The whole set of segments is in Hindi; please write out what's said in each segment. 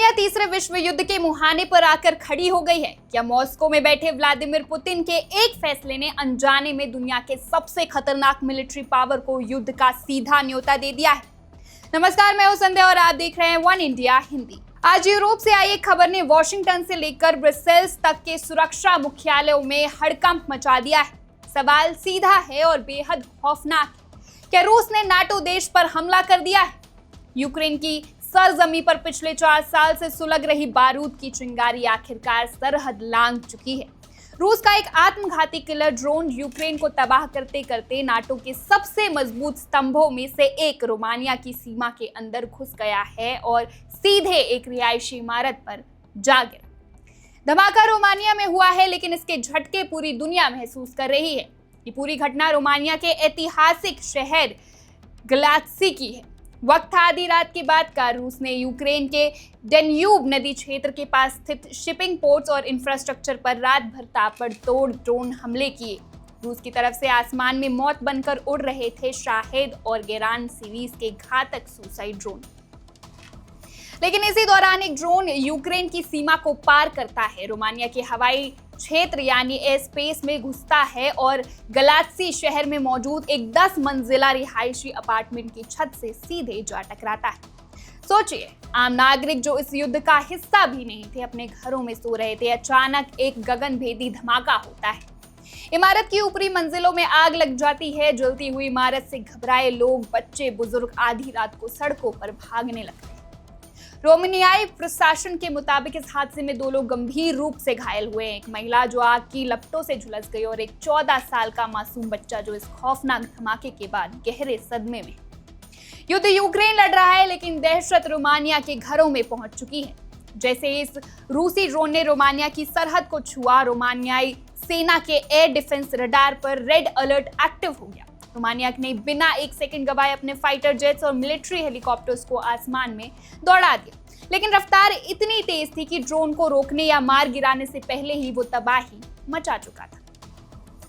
दुनिया तीसरे विश्व युद्ध के मुहाने पर आकर खड़ी हो गई है। क्या मॉस्को में बैठे व्लादिमीर पुतिन के एक फैसले ने अनजाने में दुनिया के सबसे खतरनाक मिलिट्री पावर को युद्ध का सीधा न्योता दे दिया है? नमस्कार, मैं हूं संध्या और आप देख रहे हैं वन इंडिया हिंदी। आज यूरोप से आई एक खबर ने वॉशिंगटन से लेकर ब्रसेल्स तक के सुरक्षा मुख्यालयों में हड़कंप मचा दिया है। सवाल सीधा है और बेहद खौफनाक है। क्या रूस ने नाटो देश पर हमला कर दिया है? यूक्रेन की सरजमी पर पिछले 4 साल से सुलग रही बारूद की चिंगारी आखिरकार सरहद लांघ चुकी है। रूस का एक आत्मघाती किलर ड्रोन यूक्रेन को तबाह करते करते नाटो के सबसे मजबूत स्तंभों में से एक रोमानिया की सीमा के अंदर घुस गया है और सीधे एक रिहायशी इमारत पर जा गिरा। धमाका रोमानिया में हुआ है, लेकिन इसके झटके पूरी दुनिया महसूस कर रही है। ये पूरी घटना रोमानिया के ऐतिहासिक शहर गलात्सी की है। वक्त था आधी रात के बाद का। रूस ने यूक्रेन के डेन्यूब नदी क्षेत्र के पास स्थित शिपिंग पोर्ट्स और इंफ्रास्ट्रक्चर पर रात भर ताबड़तोड़ ड्रोन हमले किए। रूस की तरफ से आसमान में मौत बनकर उड़ रहे थे शाहेद और गेरान सीरीज के घातक सुसाइड ड्रोन। लेकिन इसी दौरान एक ड्रोन यूक्रेन की सीमा को पार करता है, रोमानिया के हवाई क्षेत्र यानी एयर स्पेस में घुसता है और गलात्सी शहर में मौजूद एक 10 मंजिला रिहायशी अपार्टमेंट की छत से सीधे जा टकराता है। सोचिए, आम नागरिक जो इस युद्ध का हिस्सा भी नहीं थे, अपने घरों में सो रहे थे, अचानक एक गगनभेदी धमाका होता है। इमारत की ऊपरी मंजिलों में आग लग जाती है। जलती हुई इमारत से घबराए लोग, बच्चे, बुजुर्ग आधी रात को सड़कों पर भागने लगते हैं। रोमानियाई प्रशासन के मुताबिक इस हादसे में 2 लोग गंभीर रूप से घायल हुए हैं। एक महिला जो आग की लपटों से झुलस गई और एक 14 साल का मासूम बच्चा जो इस खौफनाक धमाके के बाद गहरे सदमे में। युद्ध यूक्रेन लड़ रहा है, लेकिन दहशत रोमानिया के घरों में पहुंच चुकी है। जैसे इस रूसी ड्रोन ने रोमानिया की सरहद को छुआ, रोमानियाई सेना के एयर डिफेंस रडार पर रेड अलर्ट एक्टिव हो गया। रोमानिया ने बिना एक सेकंड गवाए अपने फाइटर जेट्स और मिलिट्री हेलीकॉप्टर्स को आसमान में दौड़ा दिया, लेकिन रफ्तार इतनी तेज थी कि ड्रोन को रोकने या मार गिराने से पहले ही वो तबाही मचा चुका था।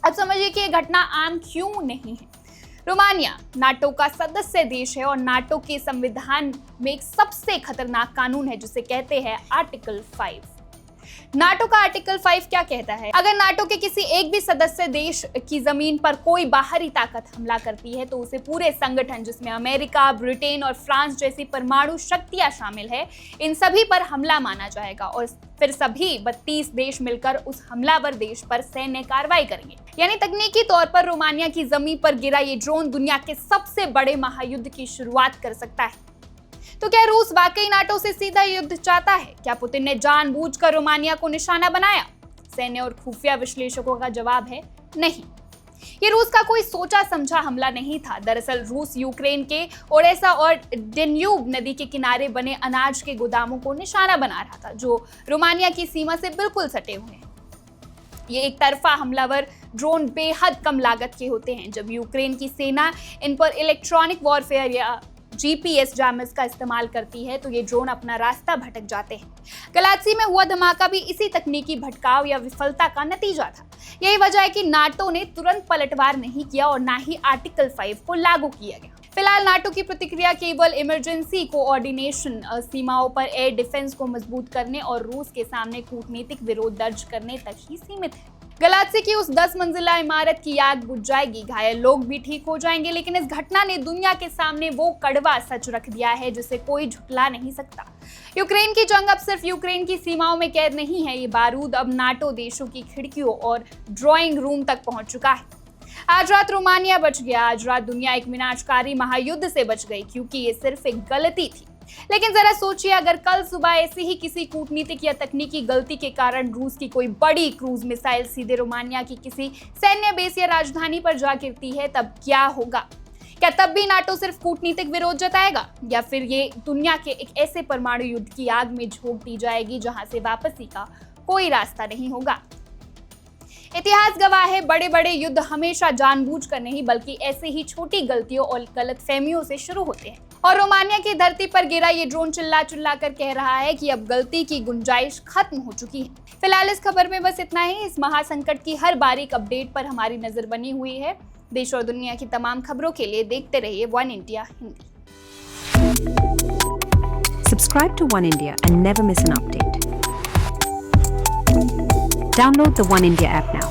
अब समझिए कि यह घटना आम क्यों नहीं है। रोमानिया नाटो का सदस्य देश है और नाटो के संविधान में एक सबसे खतरनाक कानून है जिसे कहते हैं आर्टिकल 5। नाटो का आर्टिकल 5 क्या कहता है? अगर नाटो के किसी एक भी सदस्य देश की जमीन पर कोई बाहरी ताकत हमला करती है तो उसे पूरे संगठन, जिसमें अमेरिका, ब्रिटेन और फ्रांस जैसी परमाणु शक्तियां शामिल है, इन सभी पर हमला माना जाएगा और फिर सभी 32 देश मिलकर उस हमलावर देश पर सैन्य कार्रवाई करेंगे। यानी तकनीकी तौर पर रोमानिया की जमीन पर गिरा ये ड्रोन दुनिया के सबसे बड़े महायुद्ध की शुरुआत कर सकता है। तो क्या रूस वाकई नाटो से सीधा युद्ध चाहता है? क्या पुतिन ने जानबूझकर रोमानिया को निशाना बनाया? सैन्य और खुफिया विश्लेषकों का जवाब है नहीं। ये रूस का कोई सोचा समझा हमला नहीं था। दरअसल रूस यूक्रेन के ओडेसा और डेन्यूब नदी के किनारे बने अनाज के गोदामों को निशाना बना रहा था, जो रोमानिया की सीमा से बिल्कुल सटे हुए हैं। ये एक तरफा हमलावर ड्रोन बेहद कम लागत के होते हैं। जब यूक्रेन की सेना इन पर इलेक्ट्रॉनिक वॉरफेयर या GPS जामर्स का इस्तेमाल करती है तो ये ड्रोन अपना रास्ता भटक जाते हैं। गलात्सी में हुआ धमाका भी इसी तकनीकी भटकाव या विफलता का नतीजा था। यही वजह है कि नाटो ने तुरंत पलटवार नहीं किया और ना ही आर्टिकल 5 को लागू किया गया। फिलहाल नाटो की प्रतिक्रिया केवल इमरजेंसी कोऑर्डिनेशन, सीमाओं पर एयर डिफेंस को मजबूत करने और रूस के सामने कूटनीतिक विरोध दर्ज करने तक ही सीमित है। गलात्सी की उस 10 मंजिला इमारत की आग बुझ जाएगी, घायल लोग भी ठीक हो जाएंगे, लेकिन इस घटना ने दुनिया के सामने वो कड़वा सच रख दिया है जिसे कोई झुठला नहीं सकता। यूक्रेन की जंग अब सिर्फ यूक्रेन की सीमाओं में कैद नहीं है। ये बारूद अब नाटो देशों की खिड़कियों और ड्राइंग रूम तक पहुंच चुका है। आज रात रोमानिया बच गया, आज रात दुनिया एक विनाशकारी महायुद्ध से बच गई, क्योंकि ये सिर्फ एक गलती थी। लेकिन जरा सोचिए, अगर कल सुबह ऐसे ही किसी कूटनीतिक या तकनीकी गलती के कारण रूस की कोई बड़ी क्रूज मिसाइल सीधे रोमानिया की किसी सैन्य बेस या राजधानी पर जा गिरती है, तब क्या होगा? क्या तब भी नाटो सिर्फ कूटनीतिक विरोध जताएगा, या फिर ये दुनिया के एक ऐसे परमाणु युद्ध की आग में झोंक दी जाएगी जहां से वापसी का कोई रास्ता नहीं होगा? इतिहास गवाह है, बड़े बड़े युद्ध हमेशा जानबूझकर नहीं बल्कि ऐसे ही छोटी गलतियों और गलतफहमियों से शुरू होते हैं। और रोमानिया की धरती पर गिरा ये ड्रोन चिल्ला चिल्ला कर कह रहा है कि अब गलती की गुंजाइश खत्म हो चुकी है। फिलहाल इस खबर में बस इतना ही। इस महासंकट की हर बारीक अपडेट पर हमारी नजर बनी हुई है। देश और दुनिया की तमाम खबरों के लिए देखते रहिए one India Hindi. Subscribe to One India and never miss an update. Download the One India app now.